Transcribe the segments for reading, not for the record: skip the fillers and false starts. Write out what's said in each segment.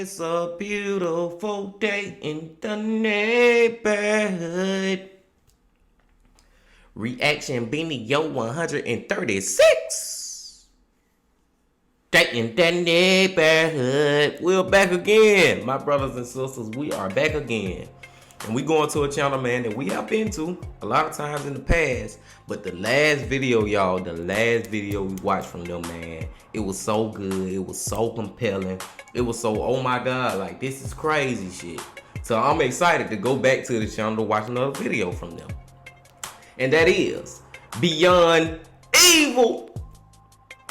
It's a beautiful day in the neighborhood. Reaction Beanie Yo 136. Day in the neighborhood. We're back again. My brothers and sisters, we are back again. And we going to a channel, man, that we have been to a lot of times in the past. But the last video, y'all, the last video we watched from them, man, it was so good. It was so compelling. It was so, oh my God, like, this is crazy shit. So I'm excited to go back to the channel to watch another video from them. And that is Beyond Evil.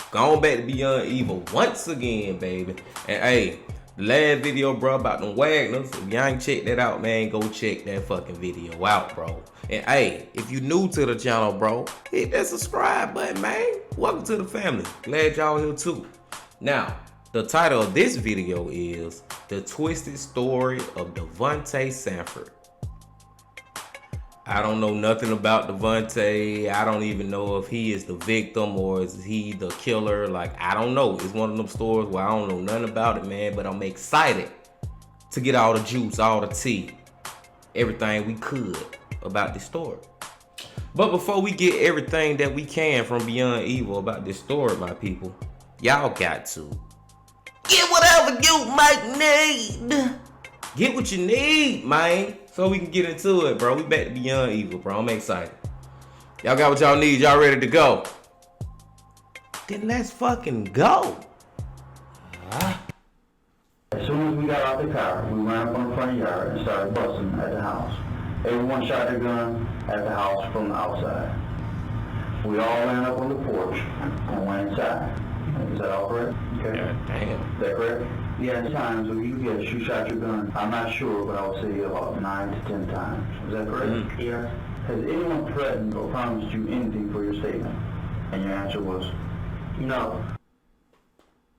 Going back to Beyond Evil once again, baby. And hey, the last video, bro, about them Wagners. If y'all ain't checked that out, man, go check that fucking video out, bro. And hey, if you new to the channel, bro, hit that subscribe button, man. Welcome to the family. Glad y'all here too. Now, the title of this video is The Twisted Story of Davontae Sanford. I don't know nothing about Devontae. I don't even know if he is the victim or is he the killer. Like, I don't know. It's one of them stories where I don't know nothing about it, man. But I'm excited to get all the juice, all the tea, everything we could about this story. But before we get everything that we can from Beyond Evil about this story, my people, y'all got to get whatever you might need. Get what you need, man. So we can get into it, bro. We back to Beyond Evil, bro. I'm excited. Y'all got what y'all need. Y'all ready to go? Then let's fucking go. As soon as we got out the car, we ran up on the front yard and started busting at the house. Everyone shot their gun at the house from the outside. We all ran up on the porch and went inside. Is that all correct? Okay. God damn. Is that correct? Yeah, times when you shot your gun. I'm not sure, but I would say about 9 to 10 times. Is that correct? Mm-hmm. Yeah. Has anyone threatened or promised you anything for your statement? And your answer was no.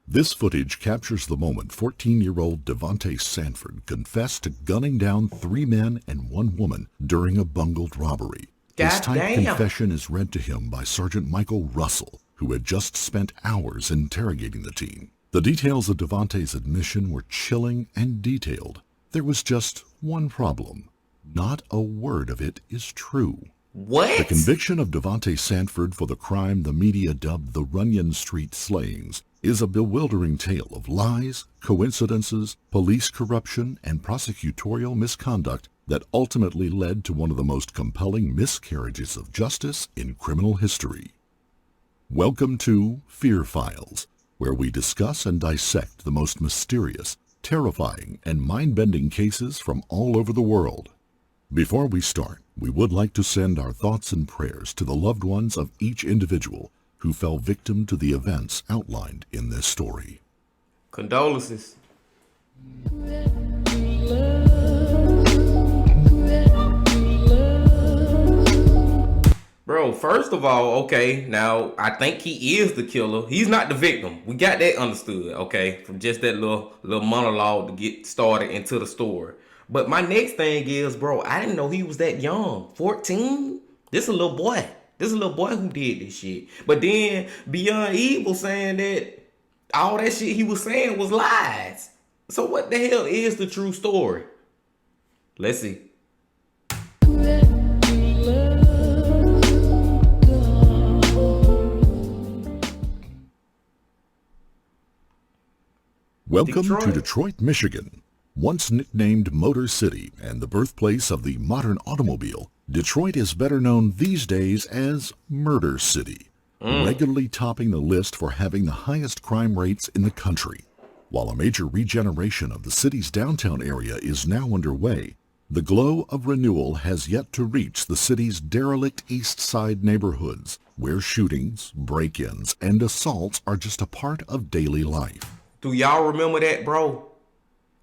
This footage captures the moment 14-year-old Davontae Sanford confessed to gunning down 3 men and 1 woman during a bungled robbery. His typed confession is read to him by Sergeant Michael Russell, who had just spent hours interrogating the teen. The details of Devontae's admission were chilling and detailed. There was just one problem. Not a word of it is true. What? The conviction of Davontae Sanford for the crime the media dubbed the Runyon Street slayings is a bewildering tale of lies, coincidences, police corruption, and prosecutorial misconduct that ultimately led to one of the most compelling miscarriages of justice in criminal history. Welcome to Fear Files, where we discuss and dissect the most mysterious, terrifying, and mind-bending cases from all over the world. Before we start, we would like to send our thoughts and prayers to the loved ones of each individual who fell victim to the events outlined in this story. Condolences. Bro, first of all, okay, now I think he is the killer. He's not the victim. We got that understood, okay, from just that little monologue to get started into the story. But my next thing is, bro, I didn't know he was that young. 14? This a little boy. This is a little boy who did this shit. But then Beyond Evil saying that all that shit he was saying was lies. So what the hell is the true story? Let's see. Welcome to Detroit, Michigan. Once nicknamed Motor City and the birthplace of the modern automobile, Detroit is better known these days as Murder City, regularly topping the list for having the highest crime rates in the country. While a major regeneration of the city's downtown area is now underway, the glow of renewal has yet to reach the city's derelict East Side neighborhoods, where shootings, break-ins, and assaults are just a part of daily life. Do y'all remember that, bro?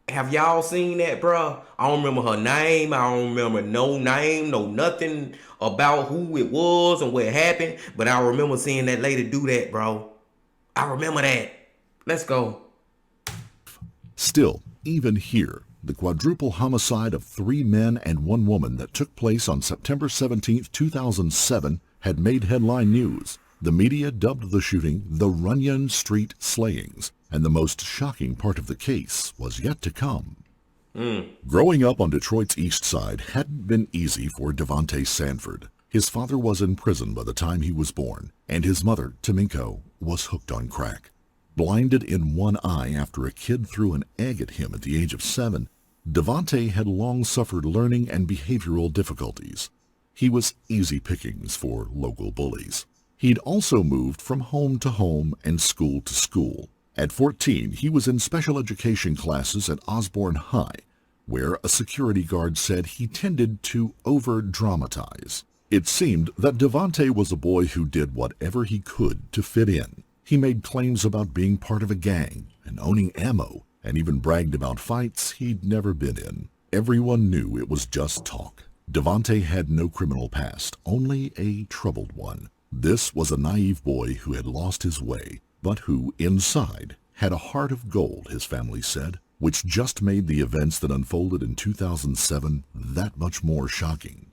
Have y'all seen that, bro? I don't remember her name. I don't remember no name, no nothing about who it was and what happened. But I remember seeing that lady do that, bro. I remember that. Let's go. Still, even here, the quadruple homicide of 3 men and 1 woman that took place on September 17, 2007 had made headline news. The media dubbed the shooting the Runyon Street slayings, and the most shocking part of the case was yet to come. Growing up on Detroit's east side hadn't been easy for Davontae Sanford. His father was in prison by the time he was born, and his mother, Taminko, was hooked on crack. Blinded in one eye after a kid threw an egg at him at the age of 7, Devontae had long suffered learning and behavioral difficulties. He was easy pickings for local bullies. He'd also moved from home to home and school to school. At 14, he was in special education classes at Osborne High, where a security guard said he tended to over-dramatize. It seemed that Devontae was a boy who did whatever he could to fit in. He made claims about being part of a gang and owning ammo, and even bragged about fights he'd never been in. Everyone knew it was just talk. Devontae had no criminal past, only a troubled one. This was a naive boy who had lost his way, but who, inside, had a heart of gold, his family said, which just made the events that unfolded in 2007 that much more shocking.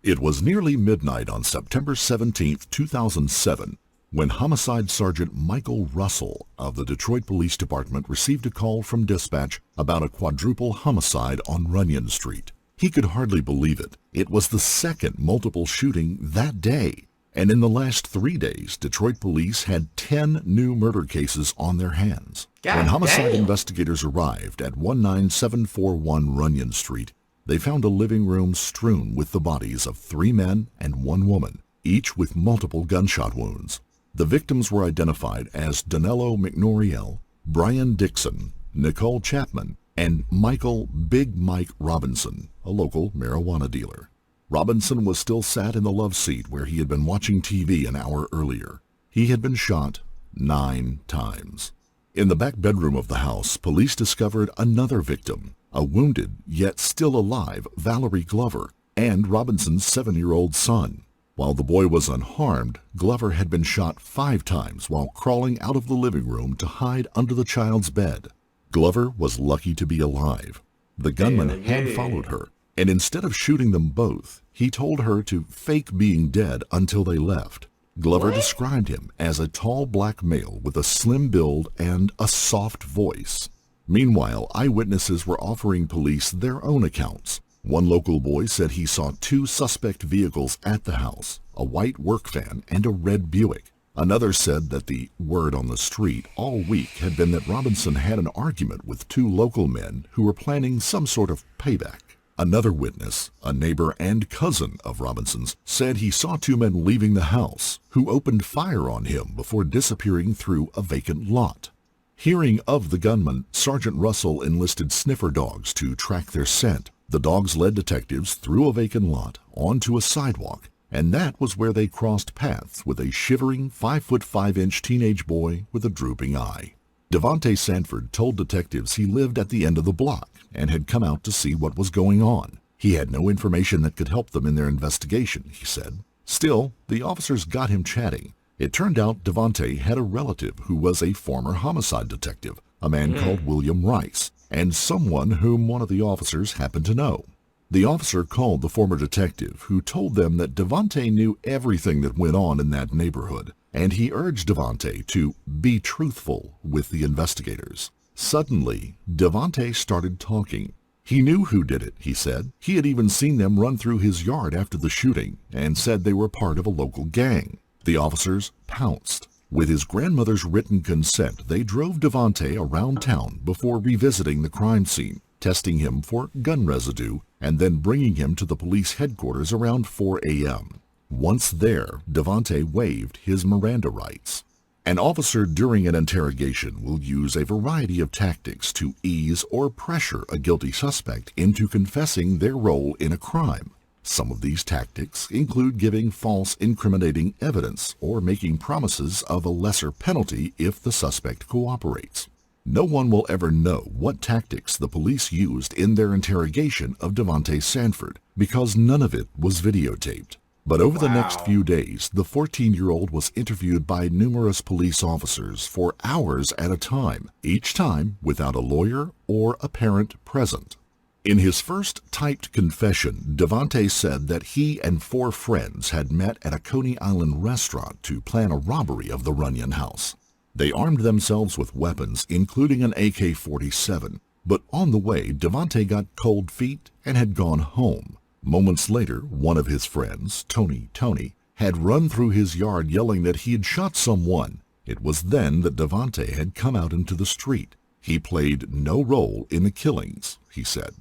It was nearly midnight on September 17, 2007, when Homicide Sergeant Michael Russell of the Detroit Police Department received a call from dispatch about a quadruple homicide on Runyon Street. He could hardly believe it. It was the second multiple shooting that day, and in the last 3 days, Detroit police had 10 new murder cases on their hands. When homicide investigators arrived at 19741 Runyon Street, they found a living room strewn with the bodies of 3 men and 1 woman, each with multiple gunshot wounds. The victims were identified as Danilo McNoriel, Brian Dixon, Nicole Chapman, and Michael Big Mike Robinson, a local marijuana dealer. Robinson was still sat in the love seat where he had been watching TV an hour earlier. He had been shot 9 times. In the back bedroom of the house, police discovered another victim, a wounded yet still alive Valerie Glover, and Robinson's 7-year-old son. While the boy was unharmed, Glover had been shot 5 times while crawling out of the living room to hide under the child's bed. Glover was lucky to be alive. The gunman had followed her, and instead of shooting them both, he told her to fake being dead until they left. Glover described him as a tall black male with a slim build and a soft voice. Meanwhile, eyewitnesses were offering police their own accounts. One local boy said he saw 2 suspect vehicles at the house, a white work van and a red Buick. Another said that the word on the street all week had been that Robinson had an argument with 2 local men who were planning some sort of payback. Another witness, a neighbor and cousin of Robinson's, said he saw 2 men leaving the house who opened fire on him before disappearing through a vacant lot. Hearing of the gunman, Sergeant Russell enlisted sniffer dogs to track their scent. The dogs led detectives through a vacant lot onto a sidewalk, and that was where they crossed paths with a shivering 5'5" teenage boy with a drooping eye. Davontae Sanford told detectives he lived at the end of the block and had come out to see what was going on. He had no information that could help them in their investigation, he said. Still, the officers got him chatting. It turned out Devontae had a relative who was a former homicide detective, a man called William Rice, and someone whom one of the officers happened to know. The officer called the former detective, who told them that Devontae knew everything that went on in that neighborhood, and he urged Devontae to be truthful with the investigators. Suddenly, Devontae started talking. He knew who did it, he said. He had even seen them run through his yard after the shooting, and said they were part of a local gang. The officers pounced. With his grandmother's written consent, they drove Devontae around town before revisiting the crime scene, testing him for gun residue, and then bringing him to the police headquarters around 4 a.m. Once there, Devontae waived his Miranda rights. An officer during an interrogation will use a variety of tactics to ease or pressure a guilty suspect into confessing their role in a crime. Some of these tactics include giving false incriminating evidence or making promises of a lesser penalty if the suspect cooperates. No one will ever know what tactics the police used in their interrogation of Davontae Sanford because none of it was videotaped. But over the next few days, the 14-year-old was interviewed by numerous police officers for hours at a time, each time without a lawyer or a parent present. In his first typed confession, Devontae said that he and 4 friends had met at a Coney Island restaurant to plan a robbery of the Runyon house. They armed themselves with weapons, including an AK-47, but on the way, Devontae got cold feet and had gone home. Moments later, one of his friends, Tony, had run through his yard yelling that he had shot someone. It was then that Devontae had come out into the street. He played no role in the killings, he said.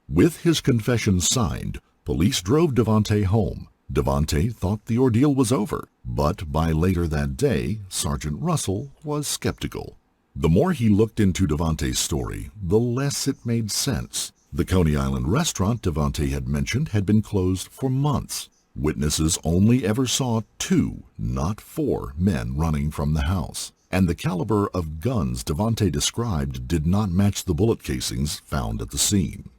With his confession signed, police drove Devontae home. Devontae thought the ordeal was over, but by later that day, Sergeant Russell was skeptical. The more he looked into Devontae's story, the less it made sense. The Coney Island restaurant Devontae had mentioned had been closed for months. Witnesses only ever saw 2, not 4, men running from the house, and the caliber of guns Devontae described did not match the bullet casings found at the scene.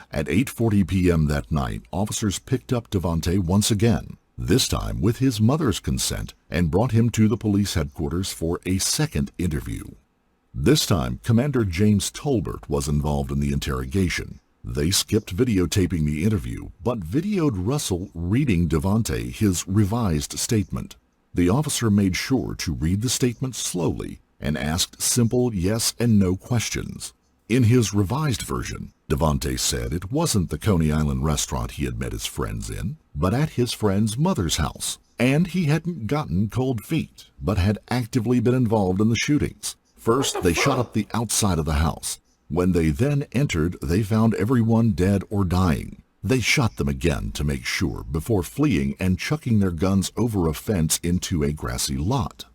At 8:40 p.m. that night, officers picked up Devontae once again, this time with his mother's consent, and brought him to the police headquarters for a second interview. This time, Commander James Tolbert was involved in the interrogation. They skipped videotaping the interview, but videoed Russell reading Devontae his revised statement. The officer made sure to read the statement slowly and asked simple yes and no questions. In his revised version, Devontae said it wasn't the Coney Island restaurant he had met his friends in, but at his friend's mother's house, and he hadn't gotten cold feet, but had actively been involved in the shootings. First, they shot up the outside of the house. When they then entered, they found everyone dead or dying. They shot them again to make sure before fleeing and chucking their guns over a fence into a grassy lot.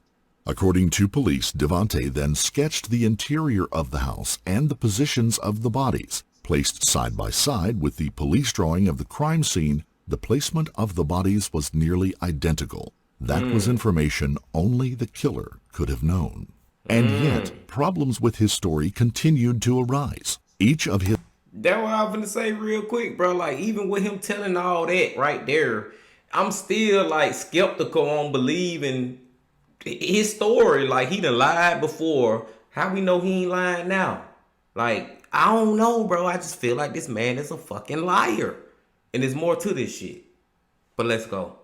According to police, Devontae then sketched the interior of the house and the positions of the bodies. Placed side by side with the police drawing of the crime scene, the placement of the bodies was nearly identical. That was information only the killer could have known. And yet, problems with his story continued to arise. Each of his... That's what I was gonna say real quick, bro. Like, even with him telling all that right there, I'm still, like, skeptical on believing his story. Like, he done lied before. How we know he ain't lying now? Like, I don't know, bro. I just feel like this man is a fucking liar. And there's more to this shit. But let's go.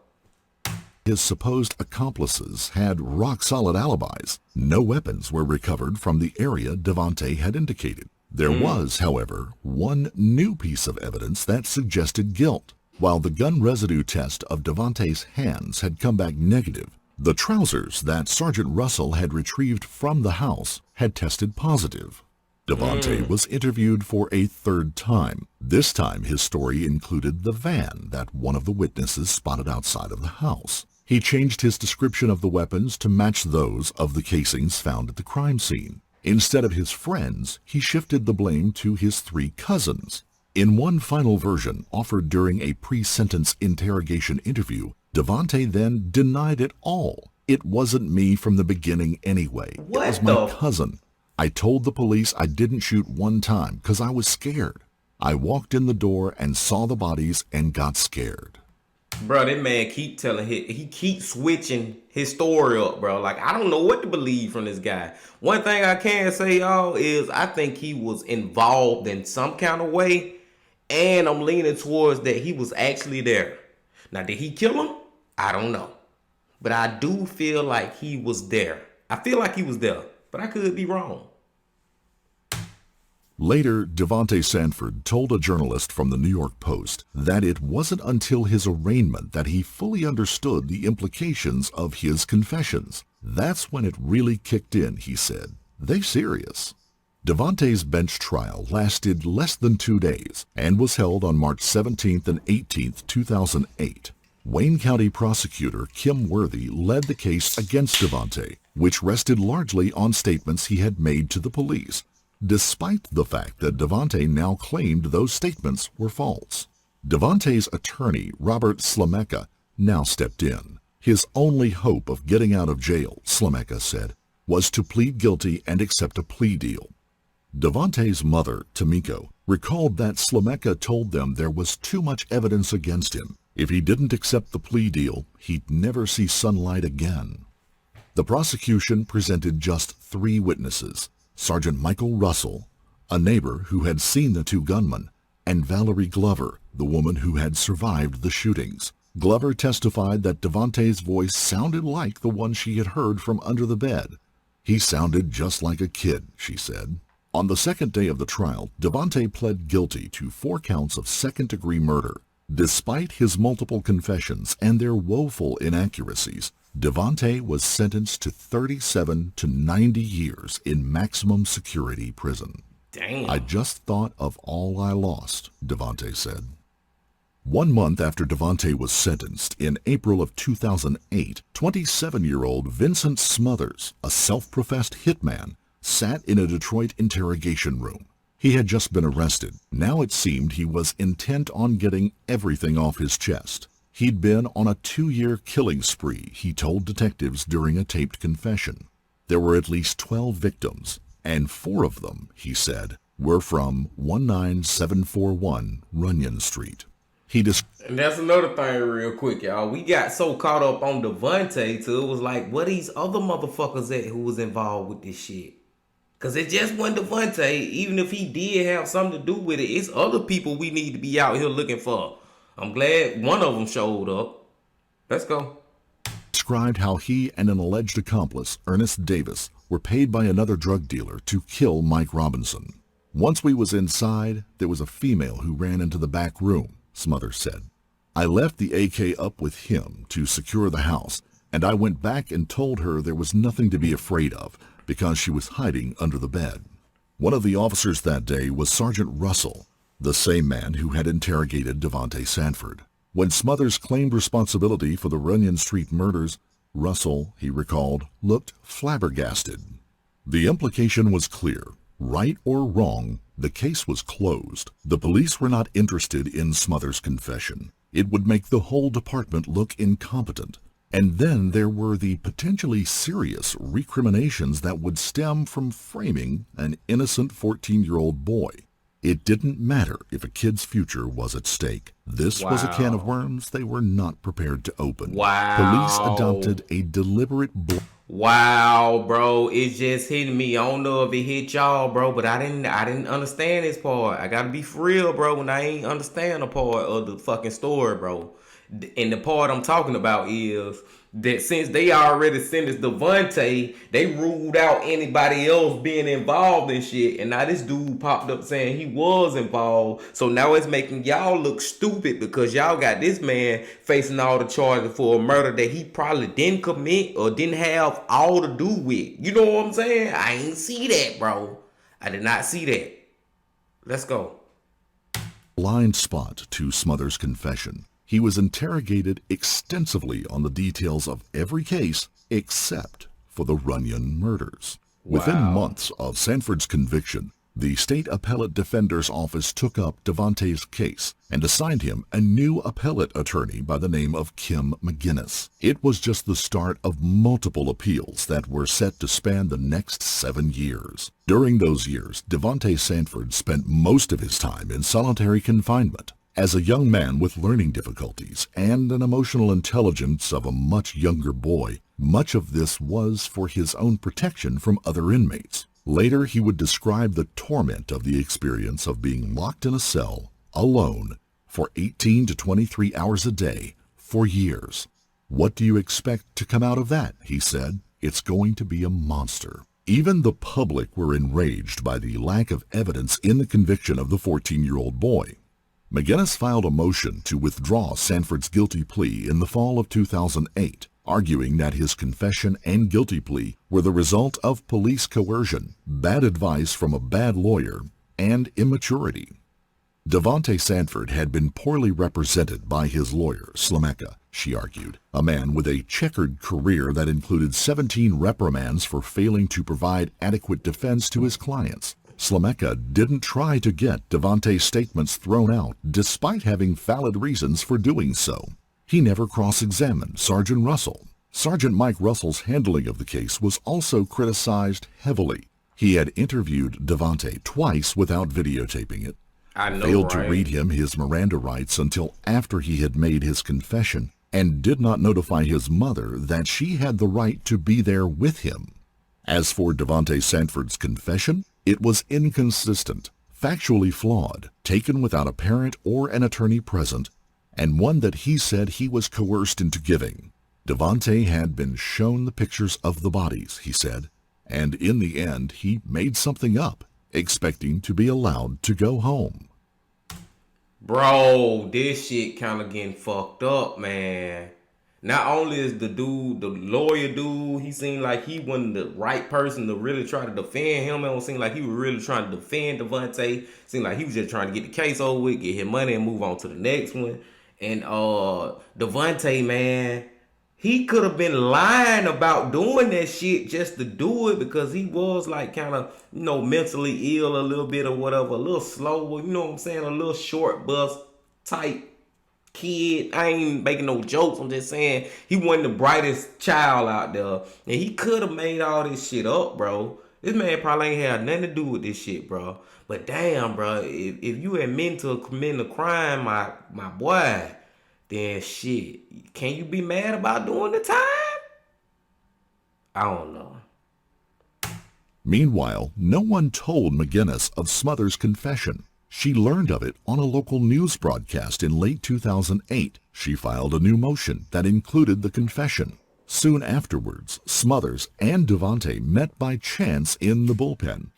His supposed accomplices had rock-solid alibis. No weapons were recovered from the area Devontae had indicated. There was, however, one new piece of evidence that suggested guilt. While the gun residue test of Devontae's hands had come back negative, the trousers that Sergeant Russell had retrieved from the house had tested positive. Devontae was interviewed for a third time. This time his story included the van that one of the witnesses spotted outside of the house. He changed his description of the weapons to match those of the casings found at the crime scene. Instead of his friends, he shifted the blame to his 3 cousins. In one final version offered during a pre-sentence interrogation interview, Devontae then denied it all. It wasn't me from the beginning anyway. It was my cousin. I told the police I didn't shoot one time because I was scared. I walked in the door and saw the bodies and got scared. Bro, that man keep telling he keeps switching his story up, bro. Like, I don't know what to believe from this guy. One thing I can say, y'all, is I think he was involved in some kind of way, and I'm leaning towards that he was actually there. Now, did he kill him? I don't know. But I do feel like he was there. I feel like he was there, but I could be wrong. Later, Davontae Sanford told a journalist from the New York Post that it wasn't until his arraignment that he fully understood the implications of his confessions. That's when it really kicked in, he said. They serious. Devontae's bench trial lasted less than 2 days and was held on March 17th and 18th, 2008. Wayne County prosecutor Kim Worthy led the case against Devontae, which rested largely on statements he had made to the police, despite the fact that Devontae now claimed those statements were false. Devontae's attorney, Robert Slameka, now stepped in. His only hope of getting out of jail, Slameka said, was to plead guilty and accept a plea deal. Devontae's mother, Tamiko, recalled that Slameka told them there was too much evidence against him. If he didn't accept the plea deal, he'd never see sunlight again. The prosecution presented just 3 witnesses: Sergeant Michael Russell, a neighbor who had seen the 2 gunmen, and Valerie Glover, the woman who had survived the shootings. Glover testified that Devontae's voice sounded like the one she had heard from under the bed. He sounded just like a kid, she said. On the second day of the trial, Devontae pled guilty to 4 counts of second-degree murder. Despite his multiple confessions and their woeful inaccuracies, Devontae was sentenced to 37 to 90 years in maximum security prison. Damn. I just thought of all I lost, Devontae said. 1 month after Devontae was sentenced, in April of 2008, 27-year-old Vincent Smothers, a self-professed hitman, sat in a Detroit interrogation room. He had just been arrested. Now it seemed he was intent on getting everything off his chest. He'd been on a 2-year killing spree, he told detectives during a taped confession. There were at least 12 victims, and 4 of them, he said, were from 19741 Runyon Street. And that's another thing real quick, y'all. We got so caught up on Devontae till it was like, what these other motherfuckers at who was involved with this shit? Because it just wasn't Devontae. Even if he did have something to do with it, it's other people we need to be out here looking for. I'm glad one of them showed up. Let's go. Described how he and an alleged accomplice, Ernest Davis, were paid by another drug dealer to kill Mike Robinson. Once we was inside, there was a female who ran into the back room, Smothers said. I left the AK up with him to secure the house, and I went back and told her there was nothing to be afraid of because she was hiding under the bed. One of the officers that day was Sergeant Russell, the same man who had interrogated Davontae Sanford. When Smothers claimed responsibility for the Runyon Street murders, Russell, he recalled, looked flabbergasted. The implication was clear. Right or wrong, the case was closed. The police were not interested in Smothers' confession. It would make the whole department look incompetent. And then there were the potentially serious recriminations that would stem from framing an innocent 14-year-old boy. It didn't matter if a kid's future was at stake. This was a can of worms they were not prepared to open. Police adopted a deliberate Wow, bro, it's just hitting me. I don't know if it hit y'all, bro, but I didn't understand this part. I gotta be for real, bro, when I ain't understand a part of the fucking story, bro. And the part I'm talking about is that since they already sentenced Devontae, they ruled out anybody else being involved in shit. And now this dude popped up saying he was involved. So now it's making y'all look stupid because y'all got this man facing all the charges for a murder that he probably didn't commit or didn't have all to do with. You know what I'm saying? I ain't see that, bro. I did not see that. Let's go. blind spot to Smothers' confession. He was interrogated extensively on the details of every case except for the Runyon murders. Within months of Sanford's conviction, the State Appellate Defender's Office took up Devontae's case and assigned him a new appellate attorney by the name of Kim McGinnis. It was just the start of multiple appeals that were set to span the next 7 years. During those years, Davontae Sanford spent most of his time in solitary confinement. As a young man with learning difficulties and an emotional intelligence of a much younger boy, much of this was for his own protection from other inmates. Later, he would describe the torment of the experience of being locked in a cell, alone, for 18 to 23 hours a day, for years. "What do you expect to come out of that?" he said. "It's going to be a monster." Even the public were enraged by the lack of evidence in the conviction of the 14-year-old boy. McGinnis filed a motion to withdraw Sanford's guilty plea in the fall of 2008, arguing that his confession and guilty plea were the result of police coercion, bad advice from a bad lawyer, and immaturity. Davontae Sanford had been poorly represented by his lawyer, Slameka, she argued, a man with a checkered career that included 17 reprimands for failing to provide adequate defense to his clients. Slameka didn't try to get Devontae's statements thrown out despite having valid reasons for doing so. He never cross-examined Sergeant Russell. Sergeant Mike Russell's handling of the case was also criticized heavily. He had interviewed Devontae twice without videotaping it, I know, failed to right? read him his Miranda rights until after he had made his confession, and did not notify his mother that she had the right to be there with him. As for Davontae Sanford's confession, it was inconsistent, factually flawed, taken without a parent or an attorney present, and one that he said he was coerced into giving. Devontae had been shown the pictures of the bodies, he said, and in the end he made something up, expecting to be allowed to go home. Bro, this shit kind of getting fucked up, man. Not only is the dude, the lawyer dude, he seemed like he wasn't the right person to really try to defend him. It don't seem like he was really trying to defend Devontae. Seemed like he was just trying to get the case over with, get his money, and move on to the next one. And Devontae, man, he could have been lying about doing that shit just to do it, because he was like kind of, mentally ill a little bit or whatever, a little slow, you know what I'm saying, a little short bus type kid. I ain't making no jokes, I'm just saying he wasn't the brightest child out there, and he could have made all this shit up, bro. This man probably ain't had nothing to do with this shit, bro. But damn, bro, if you admit to committing a crime, my boy, then shit, can you be mad about doing the time? I don't know. Meanwhile, no one told McGinnis of Smothers' confession. She learned of it on a local news broadcast in late 2008. She filed a new motion that included the confession. Soon afterwards, Smothers and Devontae met by chance in the bullpen.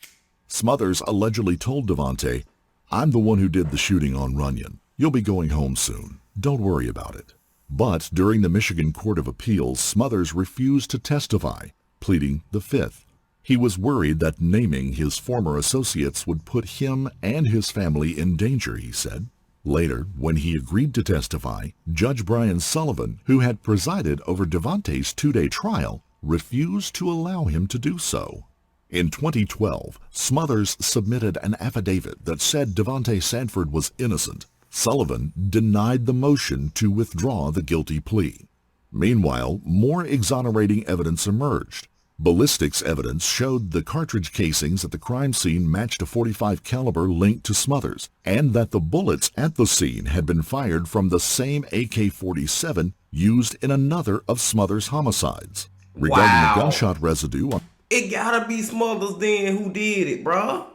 Smothers allegedly told Devontae, "I'm the one who did the shooting on Runyon. You'll be going home soon. Don't worry about it." But during the Michigan Court of Appeals, Smothers refused to testify, pleading the Fifth. He was worried that naming his former associates would put him and his family in danger, he said. Later, when he agreed to testify, Judge Brian Sullivan, who had presided over Devontae's two-day trial, refused to allow him to do so. In 2012, Smothers submitted an affidavit that said Davontae Sanford was innocent. Sullivan denied the motion to withdraw the guilty plea. Meanwhile, more exonerating evidence emerged. Ballistics evidence showed the cartridge casings at the crime scene matched a .45 caliber linked to Smothers, and that the bullets at the scene had been fired from the same AK-47 used in another of Smothers' homicides. Regarding Wow. the gunshot residue on It gotta be Smothers then who did it, bro.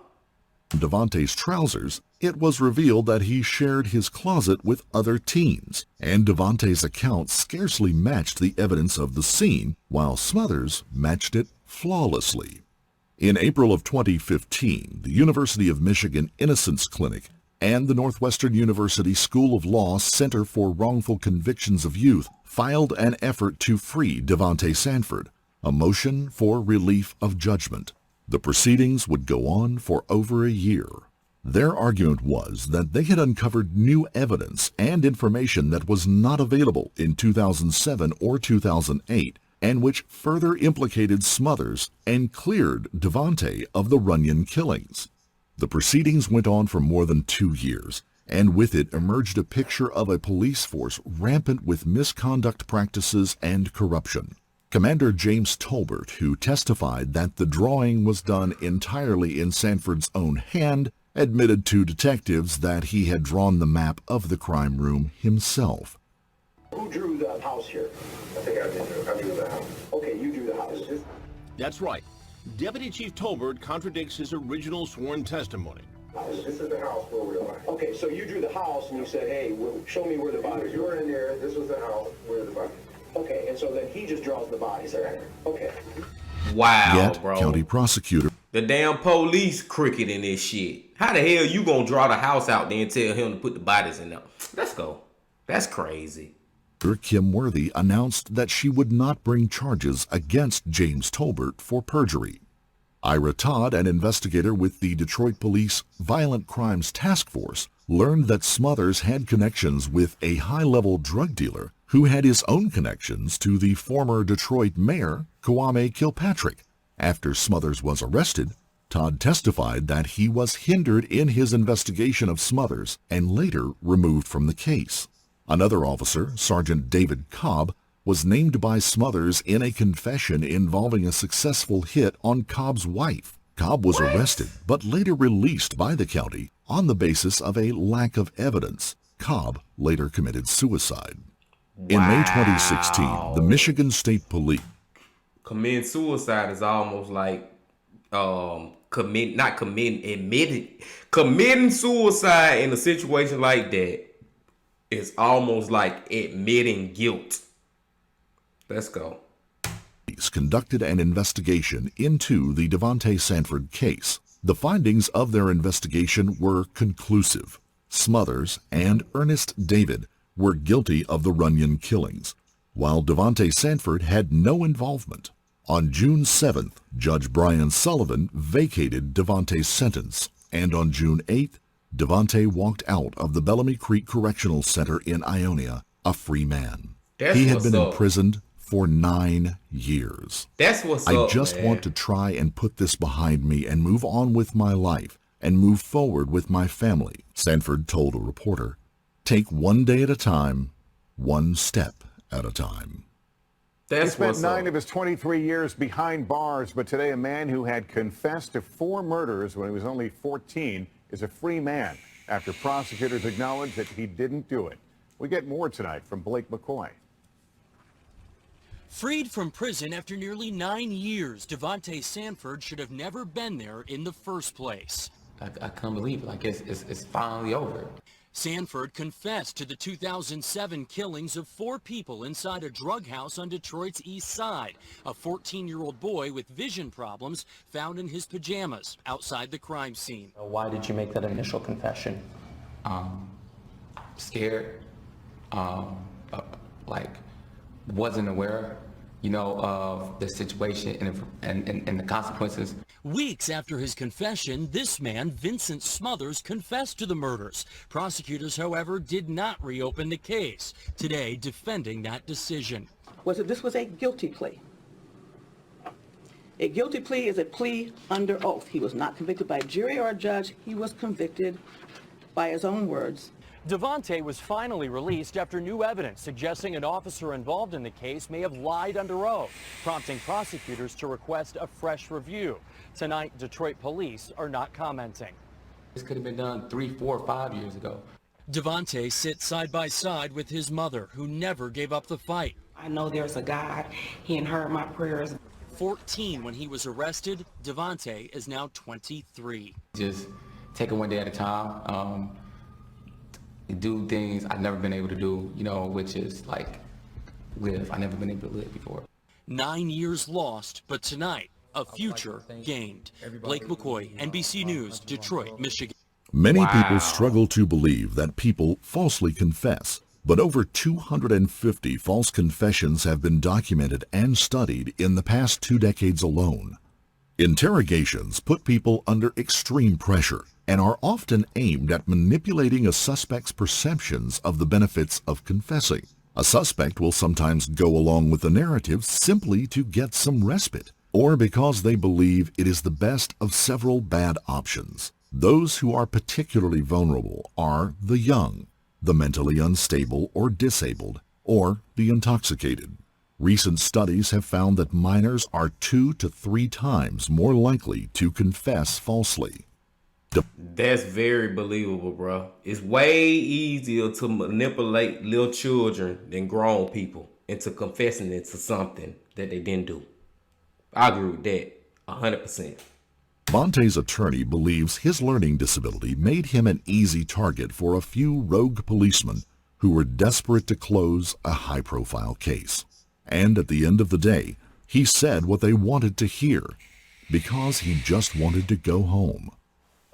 Devontae's trousers, it was revealed that he shared his closet with other teens, and Devontae's account scarcely matched the evidence of the scene, while Smothers matched it flawlessly. In April of 2015, the University of Michigan Innocence Clinic and the Northwestern University School of Law Center for Wrongful Convictions of Youth filed an effort to free Davontae Sanford, a motion for relief of judgment. The proceedings would go on for over a year. Their argument was that they had uncovered new evidence and information that was not available in 2007 or 2008, and which further implicated Smothers and cleared Devontae of the Runyon killings. The proceedings went on for more than 2 years, and with it emerged a picture of a police force rampant with misconduct practices and corruption. Commander James Tolbert, who testified that the drawing was done entirely in Sanford's own hand, admitted to detectives that he had drawn the map of the crime room himself. Who drew the house here? I think I drew the house. Okay, you drew the house. That's right. Deputy Chief Tolbert contradicts his original sworn testimony. This is the house where we were. Okay, so you drew the house and you said, hey, show me where the bodies You are. were in there. This was the house where the body. Okay, and so then he just draws the bodies there. Okay. Wow, Yet, bro. county prosecutor The damn police crooked in this shit. How the hell you gonna draw the house out there and tell him to put the bodies in there? Let's go. That's crazy. Kim Worthy announced that she would not bring charges against James Tolbert for perjury. Ira Todd, an investigator with the Detroit Police Violent Crimes Task Force, learned that Smothers had connections with a high-level drug dealer who had his own connections to the former Detroit mayor, Kwame Kilpatrick. After Smothers was arrested, Todd testified that he was hindered in his investigation of Smothers and later removed from the case. Another officer, Sergeant David Cobb, was named by Smothers in a confession involving a successful hit on Cobb's wife. Cobb was arrested but later released by the county on the basis of a lack of evidence. Cobb later committed suicide. In May 2016, the Michigan State Police Committing suicide is almost like committing suicide in a situation like that is almost like admitting guilt. Let's go. conducted an investigation into the Davontae Sanford case. The findings of their investigation were conclusive. Smothers and Ernest David were guilty of the Runyon killings, while Davontae Sanford had no involvement. On June 7th, Judge Brian Sullivan vacated Devontae's sentence, and on June 8th, Devontae walked out of the Bellamy Creek Correctional Center in Ionia a free man. He had been imprisoned for 9 years. That's what's I up, just man. want to try and put this behind me and move on with my life and move forward with my family, Sanford told a reporter. Take one day at a time, one step at a time. He spent 9 of his 23 years behind bars, but today a man who had confessed to 4 murders when he was only 14 is a free man after prosecutors acknowledged that he didn't do it. We get more tonight from Blake McCoy. Freed from prison after nearly 9 years, Davontae Sanford should have never been there in the first place. I can't believe it. Like it's finally over. Sanford confessed to the 2007 killings of 4 people inside a drug house on Detroit's east side. A 14-year-old boy with vision problems found in his pajamas outside the crime scene. Why did you make that initial confession? Scared. Like wasn't aware, of the situation and the consequences. Weeks after his confession, this man, Vincent Smothers, confessed to the murders. Prosecutors, however, did not reopen the case, today defending that decision. This was a guilty plea. A guilty plea is a plea under oath. He was not convicted by a jury or a judge. He was convicted by his own words. Devontae was finally released after new evidence suggesting an officer involved in the case may have lied under oath, prompting prosecutors to request a fresh review. Tonight, Detroit police are not commenting. This could have been done 3, 4, 5 years ago. Devontae sits side by side with his mother, who never gave up the fight. I know there's a God. He heard my prayers. 14 when he was arrested, Devontae is now 23. Just take it one day at a time. Do things I've never been able to do, which is like live. I've never been able to live before. 9 years lost, but tonight, a future gained. Blake McCoy, NBC News, Detroit, Michigan. Many people struggle to believe that people falsely confess, but over 250 false confessions have been documented and studied in the past 2 decades alone. Interrogations put people under extreme pressure and are often aimed at manipulating a suspect's perceptions of the benefits of confessing. A suspect will sometimes go along with the narrative simply to get some respite, or because they believe it is the best of several bad options. Those who are particularly vulnerable are the young, the mentally unstable or disabled, or the intoxicated. Recent studies have found that minors are 2 to 3 times more likely to confess falsely. That's very believable, bro. It's way easier to manipulate little children than grown people into confessing into something that they didn't do. I agree with that 100%. Devontae's attorney believes his learning disability made him an easy target for a few rogue policemen who were desperate to close a high-profile case. And at the end of the day, he said what they wanted to hear, because he just wanted to go home.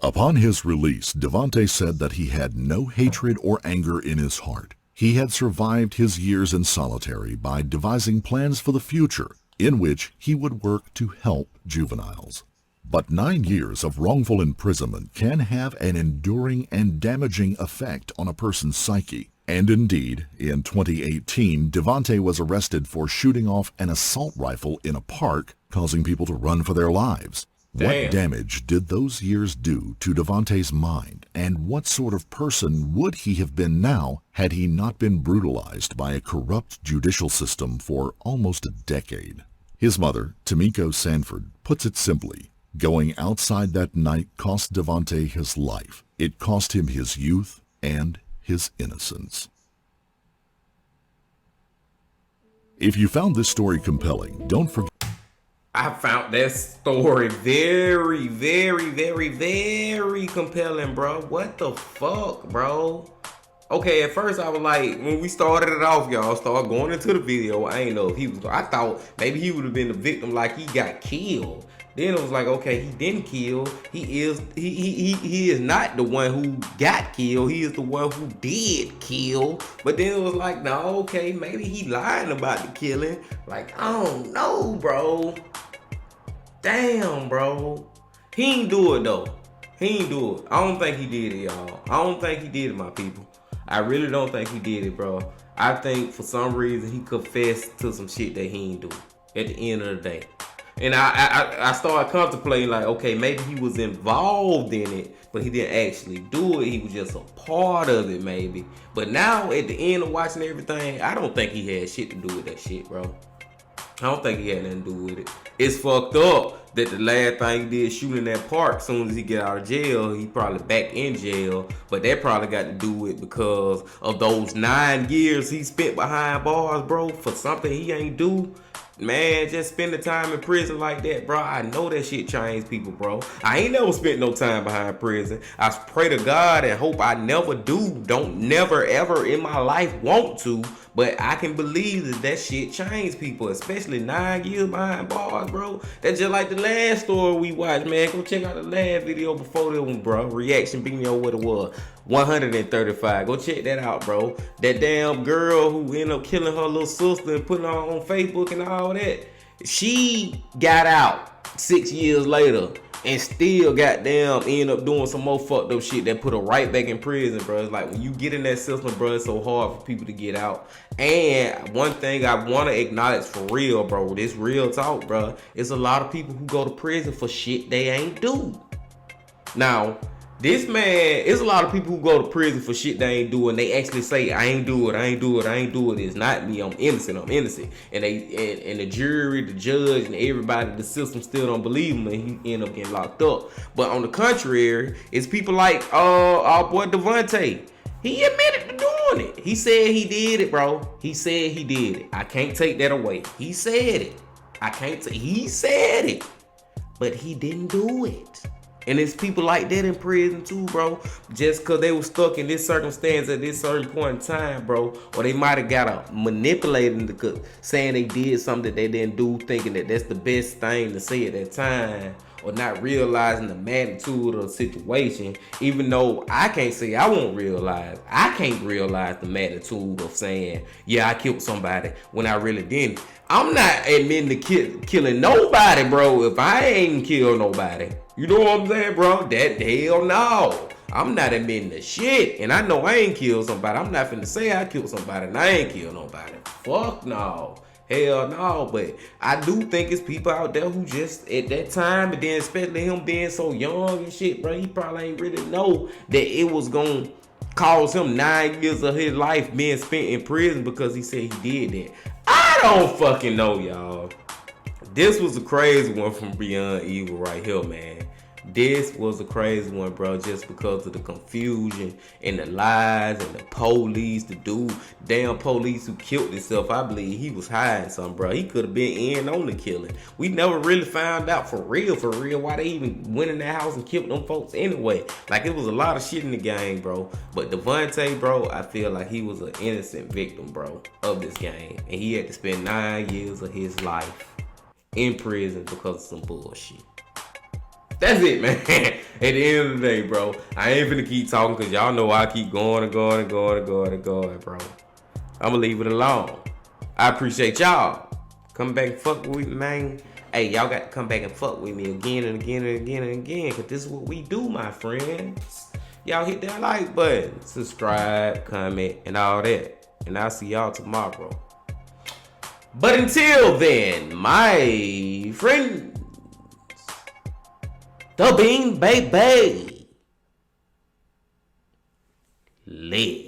Upon his release, Devontae said that he had no hatred or anger in his heart. He had survived his years in solitary by devising plans for the future in which he would work to help juveniles. But 9 years of wrongful imprisonment can have an enduring and damaging effect on a person's psyche. And indeed, in 2018, Devontae was arrested for shooting off an assault rifle in a park, causing people to run for their lives. What damage did those years do to Devontae's mind, and what sort of person would he have been now had he not been brutalized by a corrupt judicial system for almost a decade? His mother, Tamiko Sanford, puts it simply. Going outside that night cost Devontae his life. It cost him his youth and his innocence. If you found this story compelling, don't forget. I found that story very, very, very, very compelling, bro. What the fuck, bro? Okay, at first I was like, when we started it off, y'all, started going into the video, I ain't know if he was, I thought maybe he would have been the victim, like he got killed. Then it was like, okay, he didn't kill. He is not the one who got killed. He is the one who did kill. But then it was like, no, okay, maybe he lying about the killing. Like, I don't know, bro. Damn, bro. He ain't do it though. He ain't do it. I don't think he did it, y'all. I don't think he did it, my people. I really don't think he did it, bro. I think for some reason he confessed to some shit that he ain't do at the end of the day. And I started contemplating like, okay, maybe he was involved in it, but he didn't actually do it. He was just a part of it, maybe. But now at the end of watching everything, I don't think he had shit to do with that shit, bro. I don't think he had nothing to do with it. It's fucked up that the last thing he did, shoot in that park. As soon as he get out of jail, he probably back in jail. But that probably got to do with because of those 9 years he spent behind bars, bro, for something he ain't do. Man, just spend the time in prison like that, bro. I know that shit changed people, bro. I ain't never spent no time behind prison. I pray to God and hope I never do. Don't never ever in my life want to. But I can believe that shit changed people, especially 9 years behind bars, bro. That's just like the last story we watched, man. Go check out the last video before that one, bro. Reaction video, what it was. 135. Go check that out, bro. That damn girl who ended up killing her little sister and putting her on Facebook and all that. She got out 6 years later and still goddamn end up doing some more fucked up shit that put her right back in prison, bro. It's like when you get in that system, bro, it's so hard for people to get out. And one thing I want to acknowledge for real, bro, this real talk, bro, it's a lot of people who go to prison for shit they ain't do. Now, this man, it's a lot of people who go to prison for shit they ain't do, and they actually say, I ain't do it, I ain't do it, I ain't do it. It's not me, I'm innocent, I'm innocent. And they and the jury, the judge, and everybody, the system still don't believe him, and he end up getting locked up. But on the contrary, it's people like our boy Devontae. He admitted to doing it. He said he did it, bro. He said he did it. I can't take that away. He said it. He said it. But he didn't do it. And it's people like that in prison too, bro. Just because they were stuck in this circumstance at this certain point in time, bro. Or they might have got manipulated saying they did something that they didn't do, thinking that that's the best thing to say at that time. Or not realizing the magnitude of the situation. Even though I can't say I won't realize. I can't realize the magnitude of saying, yeah, I killed somebody when I really didn't. I'm not admitting to killing nobody, bro, if I ain't killed nobody. You know what I'm saying, bro? That hell no. I'm not admitting to shit. And I know I ain't killed somebody. I'm not finna say I killed somebody and I ain't killed nobody. Fuck no. Hell no. But I do think it's people out there who just at that time, and then especially him being so young and shit, bro, he probably ain't really know that it was gonna cause him 9 years of his life being spent in prison because he said he did that. I don't fucking know, y'all. This was a crazy one from Beyond Evil right here, man. This was a crazy one, bro, just because of the confusion and the lies and the police, the dude, damn police who killed himself. I believe he was hiding something, bro. He could have been in on the killing. We never really found out for real, why they even went in that house and killed them folks anyway. Like, it was a lot of shit in the game, bro. But Devontae, bro, I feel like he was an innocent victim, bro, of this game. And he had to spend 9 years of his life in prison because of some bullshit. That's it, man. At the end of the day, bro, I ain't finna keep talking because y'all know I keep going, bro. I'm gonna leave it alone. I appreciate y'all. Come back and fuck with me, man. Hey, y'all got to come back and fuck with me again and again and again and again, because this is what we do, my friends. Y'all hit that like button, subscribe, comment, and all that. And I'll see y'all tomorrow. But until then, my friends, The Bean Baby. Lit.